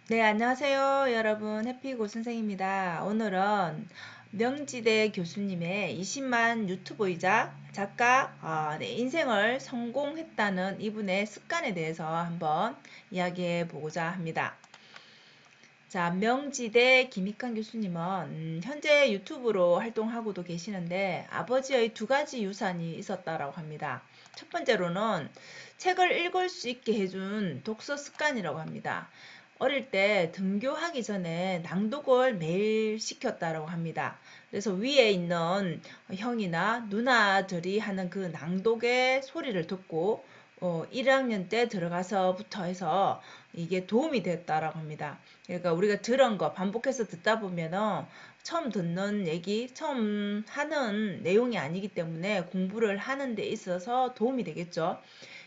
네, 안녕하세요. 여러분. 해피고 선생입니다. 오늘은 명지대 교수님의 20만 유튜버이자 작가 네, 인생을 성공했다는 이분의 습관에 대해서 한번 이야기해 보고자 합니다. 자, 명지대 김익환 교수님은 현재 유튜브로 활동하고도 계시는데 아버지의 두 가지 유산이 있었다라고 합니다. 첫 번째로는 책을 읽을 수 있게 해준 독서 습관이라고 합니다. 어릴 때 등교하기 전에 낭독을 매일 시켰다고 합니다. 그래서 위에 있는 형이나 누나들이 하는 그 낭독의 소리를 듣고 1학년 때 들어가서부터 해서 이게 도움이 됐다라고 합니다. 그러니까 우리가 들은 거 반복해서 듣다 보면은 처음 듣는 얘기, 처음 하는 내용이 아니기 때문에 공부를 하는 데 있어서 도움이 되겠죠.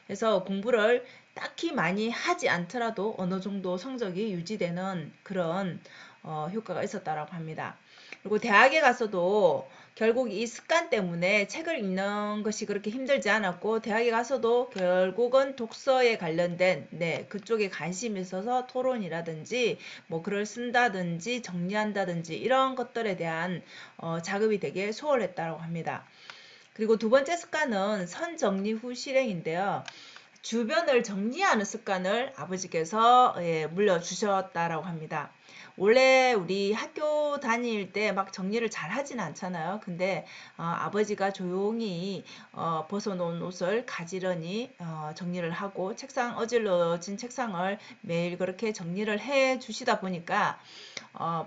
그래서 공부를 딱히 많이 하지 않더라도 어느 정도 성적이 유지되는 그런 효과가 있었다라고 합니다. 그리고 대학에 가서도 결국 이 습관 때문에 책을 읽는 것이 그렇게 힘들지 않았고 대학에 가서도 결국은 독서에 관련된 그쪽에 관심이 있어서 토론이라든지 뭐 글을 쓴다든지 정리한다든지 이런 것들에 대한 작업이 되게 수월했다고 합니다. 그리고 두 번째 습관은 선정리 후 실행인데요. 주변을 정리하는 습관을 아버지께서 물려주셨다라고 합니다. 원래 우리 학교 다닐 때 막 정리를 잘 하진 않잖아요. 근데 아버지가 조용히 벗어놓은 옷을 가지런히 정리를 하고 어질러진 책상을 매일 그렇게 정리를 해 주시다 보니까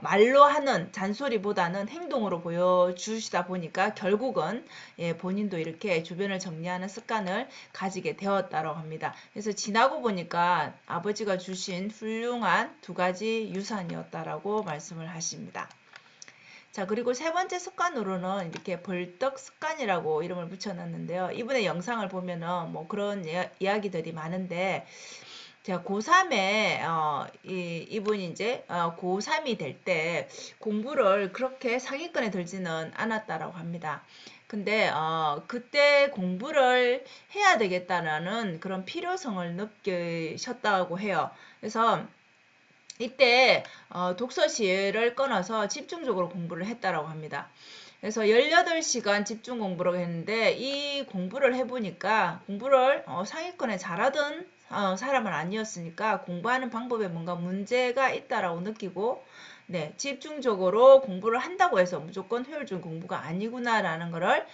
말로 하는 잔소리보다는 행동으로 보여주시다 보니까 결국은 본인도 이렇게 주변을 정리하는 습관을 가지게 되었다고 합니다. 그래서 지나고 보니까 아버지가 주신 훌륭한 두 가지 유산이었다라고 말씀을 하십니다. 자, 그리고 세 번째 습관으로는 이렇게 벌떡 습관이라고 이름을 붙여놨는데요. 이분의 영상을 보면은 뭐 그런 이야기들이 많은데, 제가 고3에 이분이 이제 고3이 될 때 공부를 그렇게 상위권에 들지는 않았다라고 합니다. 근데 그때 공부를 해야 되겠다라는 그런 필요성을 느끼셨다고 해요. 그래서 이때 독서실을 끊어서 집중적으로 공부를 했다라고 합니다. 그래서 18시간 집중 공부를 했는데 이 공부를 해보니까 공부를 상위권에 잘하던 사람은 아니었으니까 공부하는 방법에 뭔가 문제가 있다라고 느끼고 집중적으로 공부를 한다고 해서 무조건 효율적인 공부가 아니구나라는 것을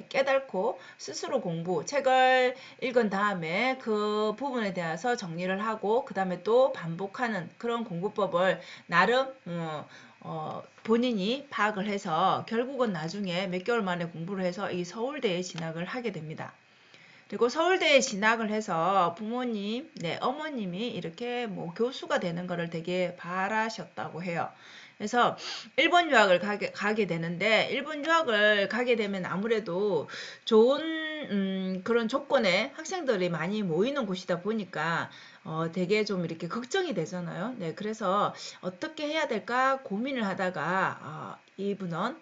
깨닫고 스스로 책을 읽은 다음에 그 부분에 대해서 정리를 하고 그 다음에 또 반복하는 그런 공부법을 나름 본인이 파악을 해서 결국은 나중에 몇 개월 만에 공부를 해서 이 서울대에 진학을 하게 됩니다. 그리고 서울대에 진학을 해서 부모님, 어머님이 이렇게 뭐 교수가 되는 거를 되게 바라셨다고 해요. 그래서 일본 유학을 가게 되는데 일본 유학을 가게 되면 아무래도 좋은 그런 조건의 학생들이 많이 모이는 곳이다 보니까 되게 좀 이렇게 걱정이 되잖아요. 그래서 어떻게 해야 될까 고민을 하다가 이분은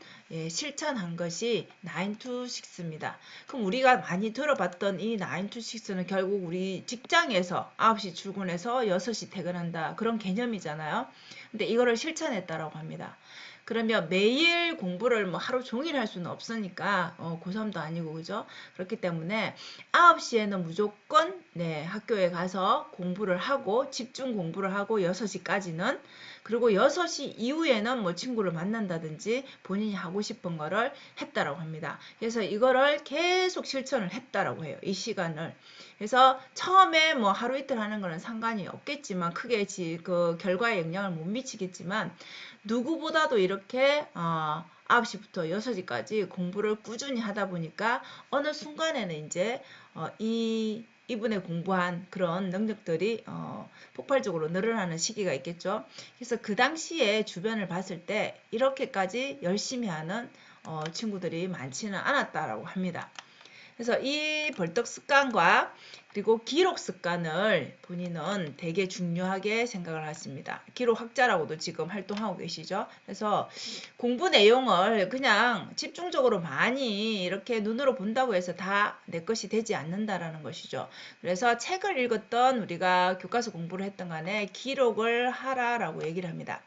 실천한 것이 9 to 6입니다. 그럼 우리가 많이 들어봤던 이 9 to 6는 결국 우리 직장에서 9시 출근해서 6시 퇴근한다. 그런 개념이잖아요. 근데 이거를 실천했다라고 합니다. 그러면 매일 공부를 뭐 하루 종일 할 수는 없으니까 고3도 아니고 그죠? 그렇기 때문에 9시에는 무조건 학교에 가서 공부를 하고 집중 공부를 하고 6시까지는 그리고 6시 이후에는 뭐 친구를 만난다든지 본인이 하고 싶은 거를 했다라고 합니다. 그래서 이거를 계속 실천을 했다라고 해요. 이 시간을. 그래서 처음에 뭐 하루 이틀 하는 거는 상관이 없겠지만 크게 그 결과에 영향을 못 미치겠지만 누구보다도 이렇게 9시부터 6시까지 공부를 꾸준히 하다 보니까 어느 순간에는 이제 이분의 공부한 그런 능력들이 폭발적으로 늘어나는 시기가 있겠죠. 그래서 그 당시에 주변을 봤을 때 이렇게까지 열심히 하는 친구들이 많지는 않았다라고 합니다. 그래서 이 벌떡 습관과 그리고 기록 습관을 본인은 되게 중요하게 생각을 하십니다. 기록 학자라고도 지금 활동하고 계시죠. 그래서 공부 내용을 그냥 집중적으로 많이 이렇게 눈으로 본다고 해서 다 내 것이 되지 않는다라는 것이죠. 그래서 책을 읽었던 우리가 교과서 공부를 했던 간에 기록을 하라라고 얘기를 합니다.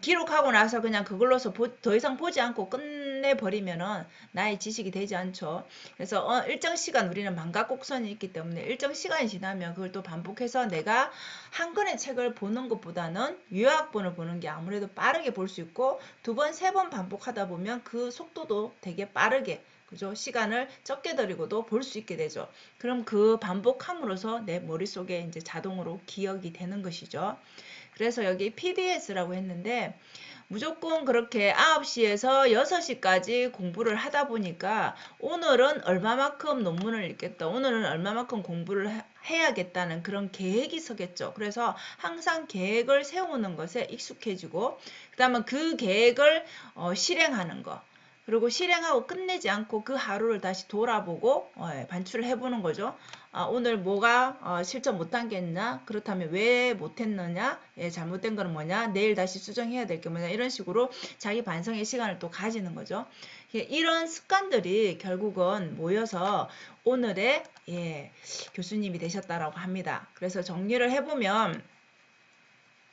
기록하고 나서 그냥 그걸로서 더 이상 보지 않고 끝내버리면은 나의 지식이 되지 않죠. 그래서 일정 시간 우리는 만각곡선이 있기 때문에 일정 시간이 지나면 그걸 또 반복해서 내가 한 권의 책을 보는 것보다는 요약본을 보는 게 아무래도 빠르게 볼 수 있고 두 번, 세 번 반복하다 보면 그 속도도 되게 빠르게 그죠? 시간을 적게 들이고도 볼 수 있게 되죠. 그럼 그 반복함으로써 내 머릿속에 이제 자동으로 기억이 되는 것이죠. 그래서 여기 PDS라고 했는데 무조건 그렇게 9시에서 6시까지 공부를 하다 보니까 오늘은 얼마만큼 논문을 읽겠다. 오늘은 얼마만큼 공부를 해야겠다는 그런 계획이 서겠죠. 그래서 항상 계획을 세우는 것에 익숙해지고 그 다음에 그 계획을 실행하는 거. 그리고 실행하고 끝내지 않고 그 하루를 다시 돌아보고 반출을 해보는 거죠. 오늘 뭐가 실천 못한 게 있나? 그렇다면 왜 못했느냐? 잘못된 거는 뭐냐? 내일 다시 수정해야 될 게 뭐냐? 이런 식으로 자기 반성의 시간을 또 가지는 거죠. 이런 습관들이 결국은 모여서 오늘의 교수님이 되셨다라고 합니다. 그래서 정리를 해보면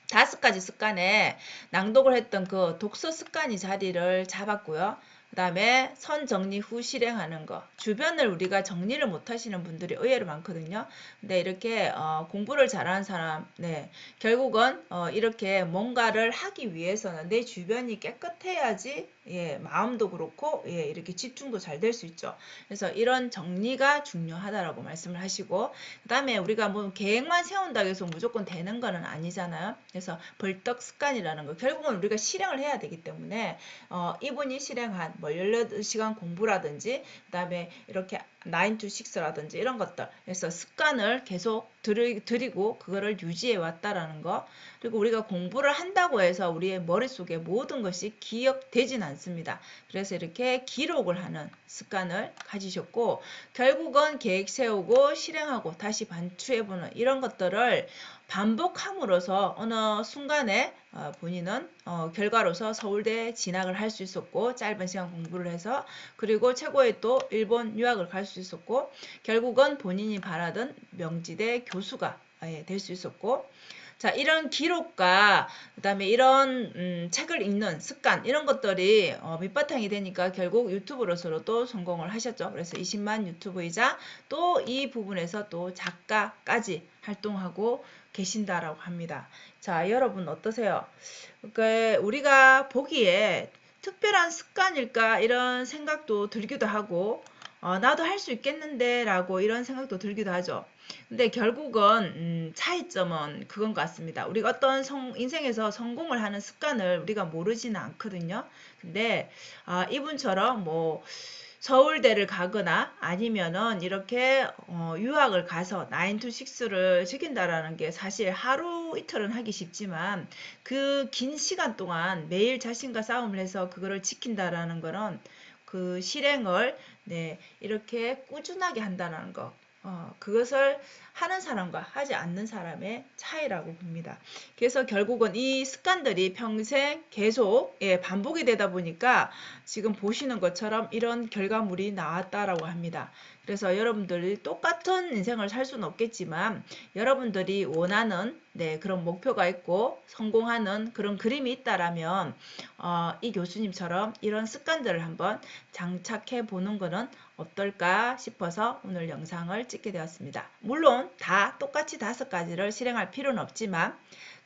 5가지 습관에 낭독을 했던 그 독서 습관이 자리를 잡았고요. 그 다음에 선 정리 후 실행하는 거. 주변을 우리가 정리를 못 하시는 분들이 의외로 많거든요. 근데 이렇게 공부를 잘하는 사람, 네, 결국은 이렇게 뭔가를 하기 위해서는 내 주변이 깨끗해야지 마음도 그렇고 이렇게 집중도 잘 될 수 있죠. 그래서 이런 정리가 중요하다라고 말씀을 하시고 그 다음에 우리가 뭐 계획만 세운다고 해서 무조건 되는 거는 아니잖아요. 그래서 벌떡 습관이라는 거 결국은 우리가 실행을 해야 되기 때문에 이분이 실행한 뭐 18시간 공부라든지 그 다음에 이렇게 9 to 6라든지 이런 것들 그래서 습관을 계속 들이고 그거를 유지해 왔다라는 거 그리고 우리가 공부를 한다고 해서 우리의 머릿속에 모든 것이 기억되진 않습니다. 그래서 이렇게 기록을 하는 습관을 가지셨고 결국은 계획 세우고 실행하고 다시 반추해보는 이런 것들을 반복함으로써 어느 순간에 본인은 결과로서 서울대 진학을 할 수 있었고 짧은 시간 공부를 해서 그리고 최고의 또 일본 유학을 갈 수 있었고 결국은 본인이 바라던 명지대 교수가 될 수 있었고 자, 이런 기록과 그다음에 이런 책을 읽는 습관 이런 것들이 밑바탕이 되니까 결국 유튜브로서도 성공을 하셨죠. 그래서 20만 유튜브이자 또 이 부분에서 또 작가까지 활동하고 계신다라고 합니다. 자, 여러분 어떠세요? 그러니까 우리가 보기에 특별한 습관일까 이런 생각도 들기도 하고 나도 할 수 있겠는데 라고 이런 생각도 들기도 하죠. 근데 결국은 차이점은 그건 것 같습니다. 우리가 어떤 인생에서 성공을 하는 습관을 우리가 모르지는 않거든요. 근데 이분처럼 뭐 서울대를 가거나 아니면은 이렇게 유학을 가서 9 to 6를 지킨다라는 게 사실 하루 이틀은 하기 쉽지만 그 긴 시간 동안 매일 자신과 싸움을 해서 그거를 지킨다라는 거는 그 실행을 이렇게 꾸준하게 한다는 거. 그것을 하는 사람과 하지 않는 사람의 차이라고 봅니다. 그래서 결국은 이 습관들이 평생 계속 반복이 되다 보니까 지금 보시는 것처럼 이런 결과물이 나왔다라고 합니다. 그래서 여러분들이 똑같은 인생을 살 수는 없겠지만 여러분들이 원하는 그런 목표가 있고 성공하는 그런 그림이 있다라면 이 교수님처럼 이런 습관들을 한번 장착해 보는 것은 어떨까 싶어서 오늘 영상을 찍게 되었습니다. 물론 다 똑같이 5가지를 실행할 필요는 없지만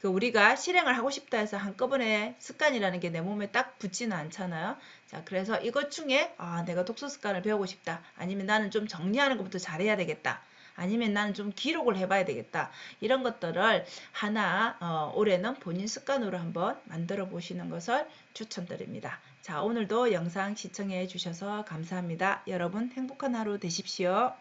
우리가 실행을 하고 싶다 해서 한꺼번에 습관이라는 게 내 몸에 딱 붙지는 않잖아요. 자, 그래서 이것 중에 내가 독서 습관을 배우고 싶다. 아니면 나는 좀 정리하는 것부터 잘해야 되겠다. 아니면 나는 좀 기록을 해봐야 되겠다. 이런 것들을 하나 올해는 본인 습관으로 한번 만들어 보시는 것을 추천드립니다. 자, 오늘도 영상 시청해 주셔서 감사합니다. 여러분 행복한 하루 되십시오.